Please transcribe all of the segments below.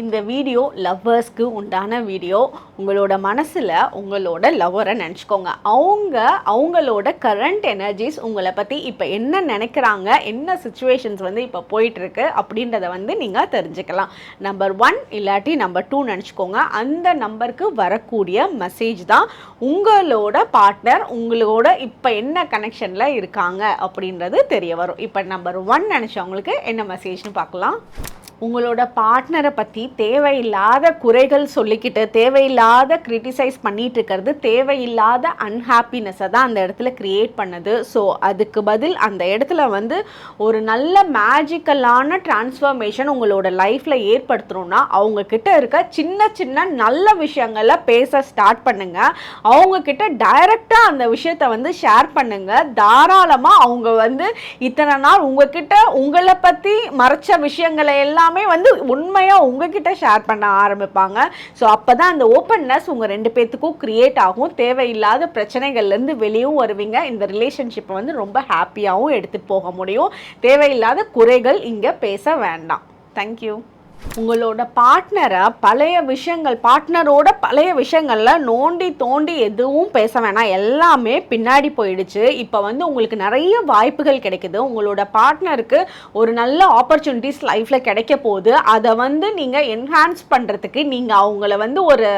இந்த வீடியோ லவ்வர்ஸ்க்கு உண்டான வீடியோ. உங்களோட மனசில் உங்களோட லவ்வரை நினச்சிக்கோங்க. அவங்களோட கரண்ட் எனர்ஜிஸ் உங்களை பற்றி இப்போ என்ன நினைக்கிறாங்க, என்ன சுச்சுவேஷன்ஸ் இப்போ போயிட்டுருக்கு அப்படின்றத நீங்கள் தெரிஞ்சுக்கலாம். நம்பர் 1 இல்லாட்டி நம்பர் 2 நினச்சிக்கோங்க. அந்த நம்பருக்கு வரக்கூடிய மெசேஜ் தான் உங்களோட பார்ட்னர் உங்களோட இப்போ என்ன கனெக்ஷனில் இருக்காங்க அப்படின்றது தெரிய வரும். இப்போ நம்பர் 1 நினச்சவங்களுக்கு என்ன மெசேஜ்னு பார்க்கலாம். உங்களோட பார்ட்னரை பற்றி தேவையில்லாத குறைகள் சொல்லிக்கிட்டு தேவையில்லாத கிரிட்டிசைஸ் பண்ணிகிட்டு இருக்கிறது தேவையில்லாத அன்ஹாப்பினஸை தான் அந்த இடத்துல க்ரியேட் பண்ணுது. ஸோ அதுக்கு பதில் அந்த இடத்துல ஒரு நல்ல மேஜிக்கலான டிரான்ஸ்ஃபர்மேஷன் உங்களோட லைஃப்பில் ஏற்படுத்தணும்னா அவங்கக்கிட்ட இருக்க சின்ன சின்ன நல்ல விஷயங்களை பேச ஸ்டார்ட் பண்ணுங்கள். அவங்கக்கிட்ட டைரெக்டாக அந்த விஷயத்தை ஷேர் பண்ணுங்கள். தாராளமாக அவங்க இத்தனை நாள் உங்ககிட்ட உங்களை பற்றி மறைச்ச விஷயங்களை எல்லாம் உண்மையாக உங்ககிட்ட ஷேர் பண்ண ஆரம்பிப்பாங்க. ஸோ அப்போ தான் அந்த ஓப்பன்னஸ் உங்கள் 2 பேர்த்துக்கும் கிரியேட் ஆகும். தேவையில்லாத பிரச்சனைகள்லேருந்து வெளியும் வருவீங்க. இந்த ரிலேஷன்ஷிப்பை ரொம்ப ஹாப்பியாகவும் எடுத்துகிட்டு போக முடியும். தேவையில்லாத குறைகள் இங்கே பேச வேண்டாம். தேங்க்யூ. உங்களோட பார்ட்னரோட பழைய விஷயங்களில் நோண்டி தோண்டி எதுவும் பேச வேணாம். எல்லாமே பின்னாடி போயிடுச்சு. இப்போ உங்களுக்கு நிறைய வாய்ப்புகள் கிடைக்குது. உங்களோட பார்ட்னருக்கு ஒரு நல்ல ஆப்பர்ச்சுனிட்டிஸ் லைஃப்பில் கிடைக்க போகுது. அதை நீங்கள் என்ஹான்ஸ் பண்ணுறதுக்கு நீங்கள் அவங்கள ஒரு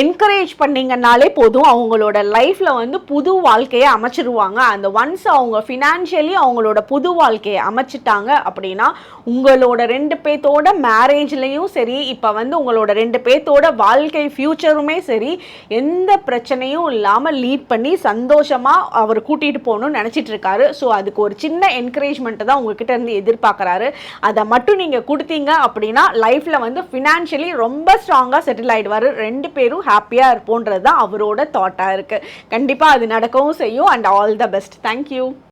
என்கரேஜ் பண்ணிங்கனாலே போதும். அவங்களோட லைஃப்பில் புது வாழ்க்கையை அமைச்சிருவாங்க. அந்த ஒன்ஸ் அவங்க ஃபினான்ஷியலி அவங்களோட புது வாழ்க்கையை அமைச்சிட்டாங்க அப்படின்னா உங்களோட 2 பேர்த்தோட மேரேஜ்லேயும் சரி, இப்போ உங்களோட 2 பேர்த்தோட வாழ்க்கை ஃப்யூச்சருமே சரி, எந்த பிரச்சனையும் இல்லாமல் லீட் பண்ணி சந்தோஷமாக அவர் கூட்டிகிட்டு போகணும்னு நினச்சிட்டு இருக்காரு. ஸோ அதுக்கு ஒரு சின்ன என்கரேஜ்மெண்ட்டை தான் உங்ககிட்ட இருந்து எதிர்பார்க்குறாரு. அதை மட்டும் நீங்கள் கொடுத்தீங்க அப்படின்னா லைஃப்பில் ஃபினான்ஷியலி ரொம்ப ஸ்ட்ராங்காக செட்டில் ஆகிடுவார். 2 பேரும் ஹாப்பியாக இருப்போன்றது தான் அவரோட தாட்டாக இருக்குது. கண்டிப்பாக அது நடக்கவும் செய்யும். And all the best. Thank you.